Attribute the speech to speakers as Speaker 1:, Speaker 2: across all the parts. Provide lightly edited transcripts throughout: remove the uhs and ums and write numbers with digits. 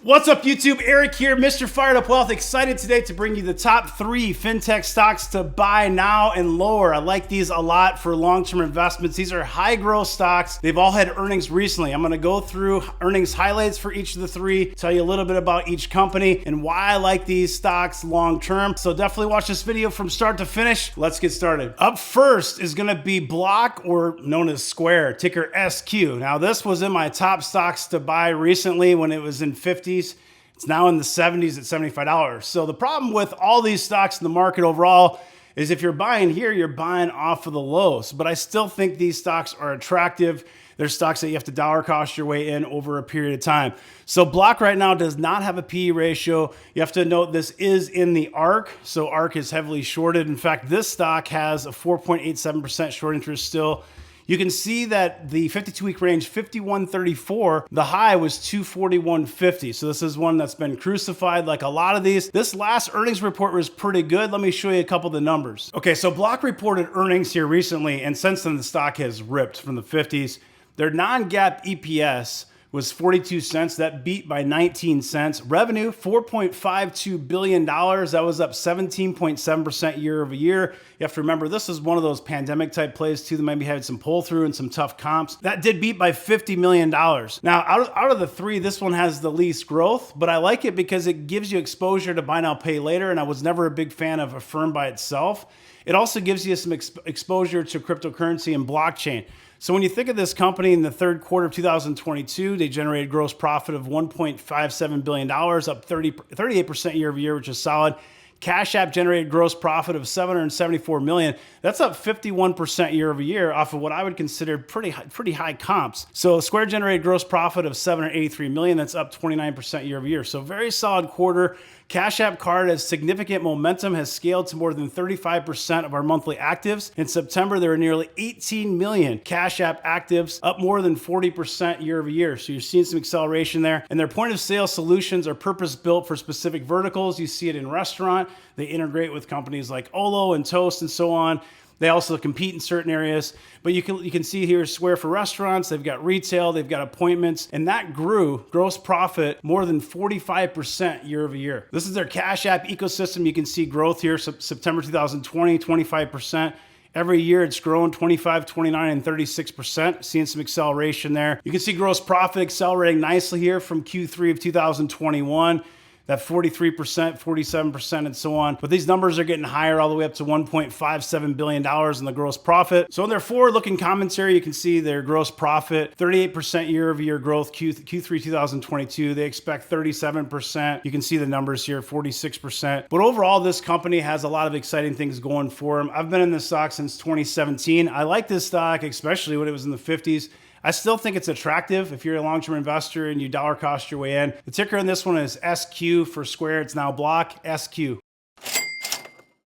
Speaker 1: What's up, YouTube? Eric here, Mr. Fired Up Wealth. Excited today to bring you the top 3 fintech stocks to buy now and lower. I like these a lot for long-term investments. These are high growth stocks. They've all had earnings recently. I'm going to go through earnings highlights for each of the 3, tell you a little bit about each company and why I like these stocks long-term. So definitely watch this video from start to finish. Let's get started. Up first is going to be Block, or known as Square, ticker SQ. Now this was in my top stocks to buy recently when it was in 50s. It's now in the 70s at $75. So the problem with all these stocks in the market overall is if you're buying here, you're buying off of the lows. But I still think these stocks are attractive. They're stocks that you have to dollar cost your way in over a period of time. So Block right now does not have a PE ratio. You have to note this is in the ARK. So ARK is heavily shorted. In fact, this stock has a 4.87% short interest still. You can see that the 52-week range, 51.34, the high was 241.50. So this is one that's been crucified like a lot of these. This last earnings report was pretty good. Let me show you a couple of the numbers. Okay, so Block reported earnings here recently, and since then the stock has ripped from the 50s. Their non-GAAP EPS was 42 cents. That beat by 19 cents. Revenue, $4.52 billion. That was up 17.7% year over year. You have to remember, this is one of those pandemic type plays too that maybe had some pull through and some tough comps. That did beat by $50 million. Now, out of the 3, this one has the least growth, but I like it because it gives you exposure to buy now, pay later. And I was never a big fan of a firm by itself. It also gives you some exposure to cryptocurrency and blockchain. So when you think of this company in the third quarter of 2022, they generated gross profit of $1.57 billion, up 38% year over year, which is solid. Cash App generated gross profit of $774 million. That's up 51% year over year off of what I would consider pretty high comps. So Square generated gross profit of $783 million. That's up 29% year over year. So very solid quarter. Cash App Card has significant momentum, has scaled to more than 35% of our monthly actives. In September, there were nearly 18 million Cash App actives, up more than 40% year over year. So you're seeing some acceleration there. And their point of sale solutions are purpose-built for specific verticals. You see it in restaurant. They integrate with companies like Olo and Toast and so on. They also compete in certain areas, but you can see here Square for restaurants. They've got retail, they've got appointments, and that grew gross profit more than 45% year over year. This is their Cash App ecosystem. You can see growth here, September 2020, 25%. Every year it's grown 25, 29, and 36%, seeing some acceleration there. You can see gross profit accelerating nicely here from Q3 of 2021. That 43%, 47%, and so on. But these numbers are getting higher all the way up to $1.57 billion in the gross profit. So in their forward-looking commentary, you can see their gross profit, 38% year-over-year growth, Q3 2022. They expect 37%. You can see the numbers here, 46%. But overall, this company has a lot of exciting things going for them. I've been in this stock since 2017. I like this stock, especially when it was in the 50s. I still think it's attractive if you're a long-term investor and you dollar cost your way in. The ticker on this one is SQ for Square. It's now Block, SQ.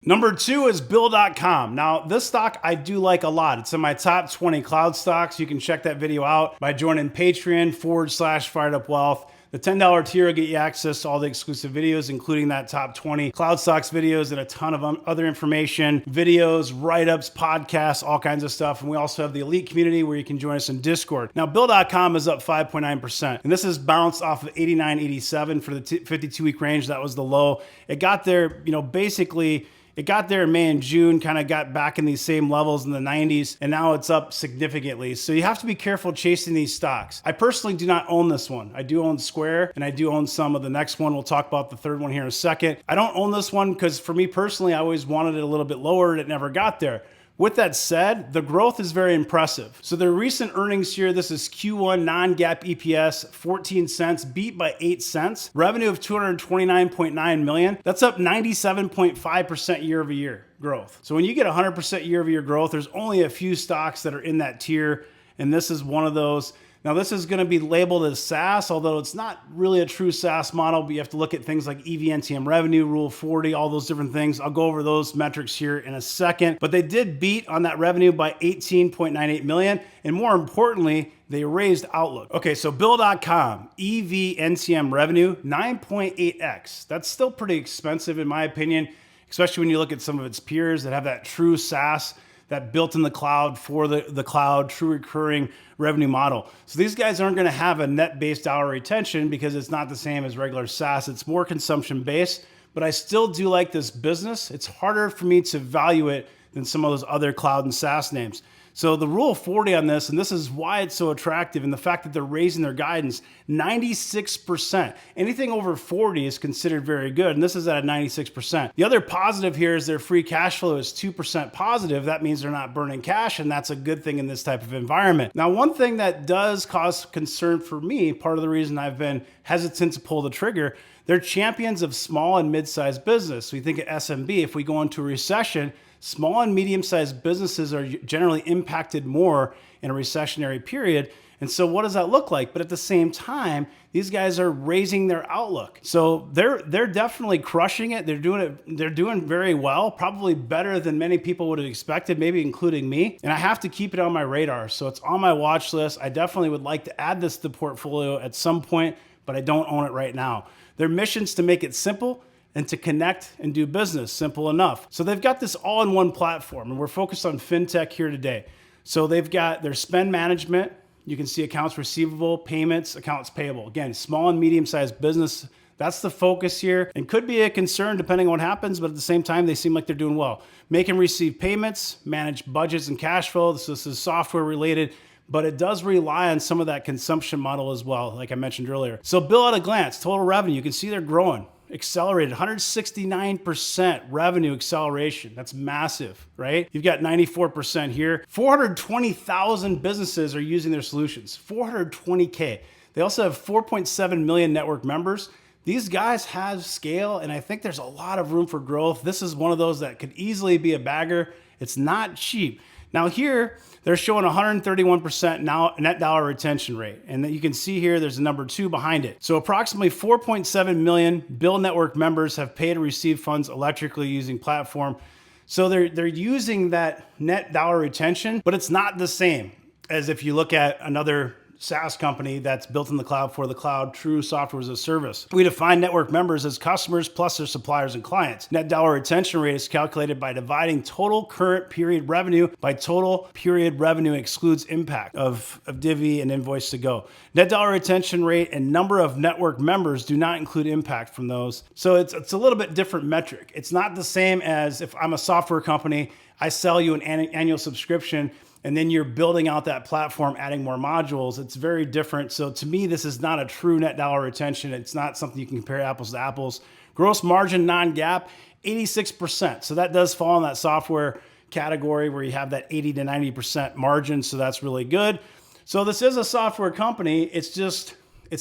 Speaker 1: Number 2 is Bill.com. Now, this stock I do like a lot. It's in my top 20 cloud stocks. You can check that video out by joining Patreon/FiredUpWealth. The $10 tier will get you access to all the exclusive videos, including that top 20 cloud stocks videos and a ton of other information, videos, write-ups, podcasts, all kinds of stuff. And we also have the elite community where you can join us in Discord. Now, Bill.com is up 5.9%. And this is bounced off of 89.87 for the 52-week range. That was the low. It got there, basically, it got there in May and June, kind of got back in these same levels in the 90s, and now it's up significantly. So you have to be careful chasing these stocks. I personally do not own this one. I do own Square, and I do own some of the next one. We'll talk about the third one here in a second. I don't own this one because for me personally, I always wanted it a little bit lower, and it never got there. With that said, the growth is very impressive. So their recent earnings here, this is Q1 non-GAAP EPS, 14 cents, beat by 8 cents. Revenue of $229.9 million. That's up 97.5% year over year growth. So when you get 100% year over year growth, there's only a few stocks that are in that tier, and this is one of those. Now, this is going to be labeled as SaaS, although it's not really a true SaaS model, but you have to look at things like EV/NTM revenue, Rule of 40, all those different things. I'll go over those metrics here in a second. But they did beat on that revenue by $18.98 million. And more importantly, they raised outlook. Okay, so Bill.com, EV/NTM revenue, 9.8x. That's still pretty expensive in my opinion, especially when you look at some of its peers that have that true SaaS. that built in the cloud for the cloud, true recurring revenue model. So these guys aren't going to have a net-based dollar retention because it's not the same as regular SaaS. It's more consumption-based, but I still do like this business. It's harder for me to value it than some of those other cloud and SaaS names. So the rule of 40 on this, and this is why it's so attractive, and the fact that they're raising their guidance, 96%. Anything over 40 is considered very good, and this is at a 96%. The other positive here is their free cash flow is 2% positive. That means they're not burning cash, and that's a good thing in this type of environment. Now, one thing that does cause concern for me, part of the reason I've been hesitant to pull the trigger, they're champions of small and mid-sized business. So you think of SMB, if we go into a recession, small and medium-sized businesses are generally impacted more in a recessionary period. And so what does that look like? But at the same time, these guys are raising their outlook. So they're definitely crushing it. They're doing very well, probably better than many people would have expected, maybe including me. And I have to keep it on my radar. So it's on my watch list. I definitely would like to add this to the portfolio at some point, but I don't own it right now. Their mission's to make it simple and to connect and do business, simple enough. So they've got this all-in-one platform, and we're focused on fintech here today. So they've got their spend management. You can see accounts receivable, payments, accounts payable. Again, small and medium-sized business. That's the focus here, and could be a concern depending on what happens, but at the same time, they seem like they're doing well. Make and receive payments, manage budgets and cash flow. So this is software related, but it does rely on some of that consumption model as well, like I mentioned earlier. So bill at a glance, total revenue, you can see they're growing. Accelerated 169% revenue acceleration. That's massive, right? You've got 94% here. 420,000 businesses are using their solutions, 420K. They also have 4.7 million network members. These guys have scale, and I think there's a lot of room for growth. This is one of those that could easily be a bagger. It's not cheap. Now here, they're showing 131% now net dollar retention rate. And that you can see here, there's a number 2 behind it. So approximately 4.7 million Bill Network members have paid to receive funds electrically using platform. So they're using that net dollar retention, but it's not the same as if you look at another SaaS company that's built in the cloud for the cloud, true software as a service. We define network members as customers plus their suppliers and clients. Net dollar retention rate is calculated by dividing total current period revenue by total period revenue excludes impact of Divvy and Invoice to Go. Net dollar retention rate and number of network members do not include impact from those. So it's a little bit different metric. It's not the same as if I'm a software company, I sell you an annual subscription, and then you're building out that platform, adding more modules. It's very different. So to me, this is not a true net dollar retention. It's not something you can compare apples to apples. Gross margin non-GAAP, 86%. So that does fall in that software category where you have that 80 to 90% margin. So that's really good. So this is a software company. It's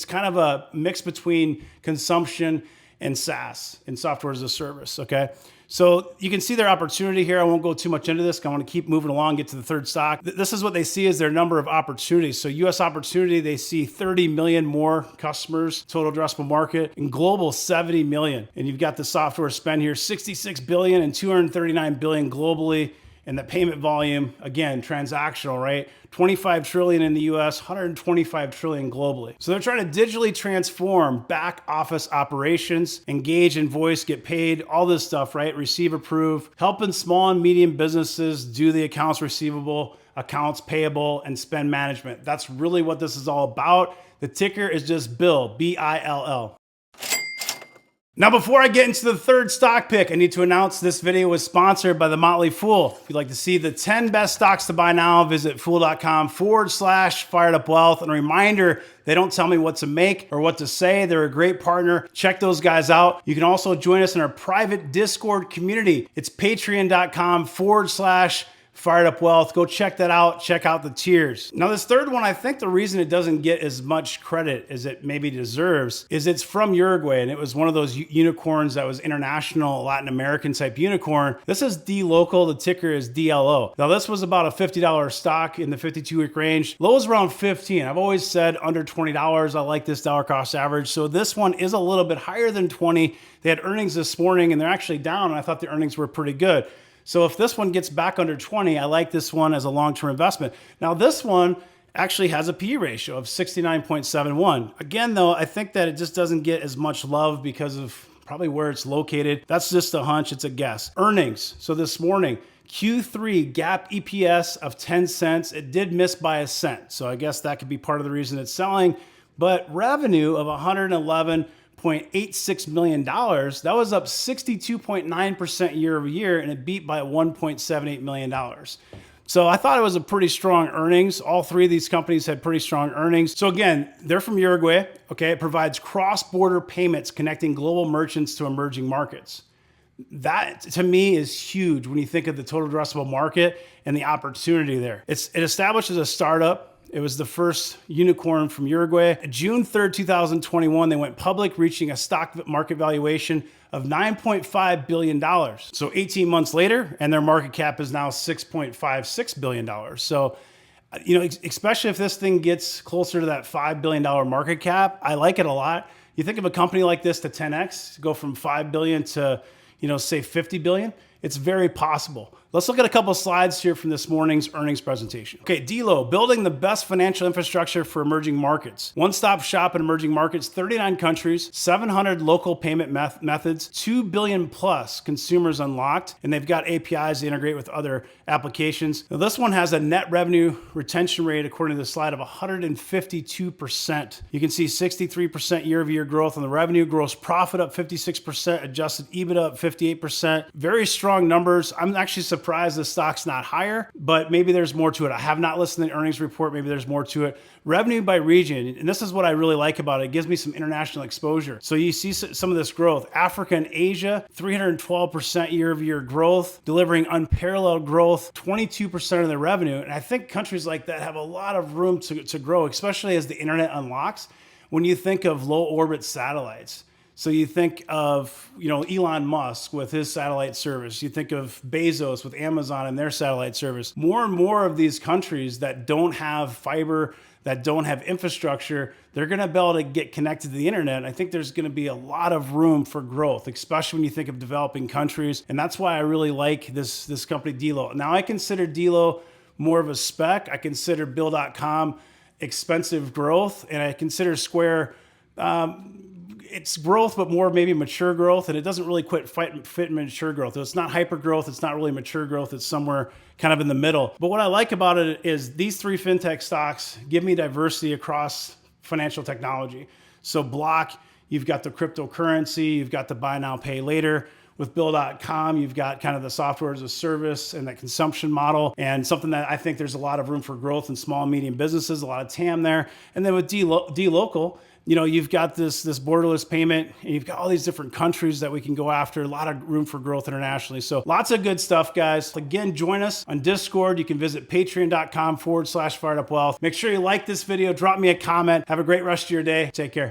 Speaker 1: kind of a mix between consumption and SaaS, and software as a service, okay? So you can see their opportunity here. I won't go too much into this. I want to keep moving along, get to the third stock. This is what they see as their number of opportunities. So US opportunity, they see 30 million more customers, total addressable market, and global 70 million. And you've got the software spend here, 66 billion and 239 billion globally. And the payment volume, again, transactional, right? 25 trillion in the US, 125 trillion globally. So they're trying to digitally transform back office operations, engage, invoice, get paid, all this stuff, right? Receive, approve, helping small and medium businesses do the accounts receivable, accounts payable, and spend management. That's really what this is all about. The ticker is just BILL, B-I-L-L. Now, before I get into the third stock pick, I need to announce this video was sponsored by The Motley Fool. If you'd like to see the 10 best stocks to buy now, visit fool.com/firedupwealth. And a reminder, they don't tell me what to make or what to say. They're a great partner. Check those guys out. You can also join us in our private Discord community. It's patreon.com/firedupwealth. Go check that out. Check out the tiers. Now, this third one, I think the reason it doesn't get as much credit as it maybe deserves is it's from Uruguay, and it was one of those unicorns that was international, Latin American type unicorn. This is dLocal. The ticker is DLO. Now, this was about a $50 stock in the 52-week range. Low is around 15. I've always said under $20. I like this dollar cost average. So this one is a little bit higher than 20. They had earnings this morning, and they're actually down, and I thought the earnings were pretty good. So if this one gets back under 20, I like this one as a long-term investment. Now, this one actually has a PE ratio of 69.71. Again, though, I think that it just doesn't get as much love because of probably where it's located. That's just a hunch, it's a guess. Earnings. So this morning, Q3 GAAP EPS of 10 cents. It did miss by a cent. So I guess that could be part of the reason it's selling. But revenue of $111.86 million, that was up 62.9% year over year, and it beat by $1.78 million. So I thought it was a pretty strong earnings. All three of these companies had pretty strong earnings. So again, they're from Uruguay. Okay, it provides cross-border payments connecting global merchants to emerging markets. That to me is huge when you think of the total addressable market and the opportunity there. It established as a startup. It was the first unicorn from Uruguay. June 3rd, 2021, they went public, reaching a stock market valuation of $9.5 billion. So 18 months later, and their market cap is now $6.56 billion. So, especially if this thing gets closer to that $5 billion market cap, I like it a lot. You think of a company like this to 10x, go from 5 billion to, say 50 billion, it's very possible. Let's look at a couple of slides here from this morning's earnings presentation. Okay, dLocal, building the best financial infrastructure for emerging markets. One-stop shop in emerging markets, 39 countries, 700 local payment methods, 2 billion plus consumers unlocked, and they've got APIs to integrate with other applications. Now, this one has a net revenue retention rate, according to the slide, of 152%. You can see 63% year-over-year growth on the revenue, gross profit up 56%, adjusted EBITDA up 58%. Very strong numbers. I'm actually surprised the stock's not higher, but maybe there's more to it. I have not listened to the earnings report. Maybe there's more to it. Revenue by region, and this is what I really like about it. It gives me some international exposure. So you see some of this growth. Africa and Asia, 312% year-over-year growth, delivering unparalleled growth, 22% of their revenue. And I think countries like that have a lot of room to grow, especially as the internet unlocks. When you think of low orbit satellites, so you think of, Elon Musk with his satellite service. You think of Bezos with Amazon and their satellite service. More and more of these countries that don't have fiber, that don't have infrastructure, they're going to be able to get connected to the internet. And I think there's going to be a lot of room for growth, especially when you think of developing countries. And that's why I really like this company, dLocal. Now, I consider dLocal more of a spec. I consider Bill.com expensive growth, and I consider Square it's growth, but more maybe mature growth, and it doesn't really fit mature growth. It's not hyper growth. It's not really mature growth. It's somewhere kind of in the middle. But what I like about it is these three fintech stocks give me diversity across financial technology. So Block, you've got the cryptocurrency, you've got the buy now, pay later. With Bill.com, you've got kind of the software as a service and that consumption model, and something that I think there's a lot of room for growth in small and medium businesses, a lot of TAM there. And then with dLocal, you've got this borderless payment, and you've got all these different countries that we can go after, a lot of room for growth internationally. So lots of good stuff, guys. Again, join us on Discord. You can visit patreon.com/firedupwealth. Make sure you like this video, drop me a comment. Have a great rest of your day. Take care.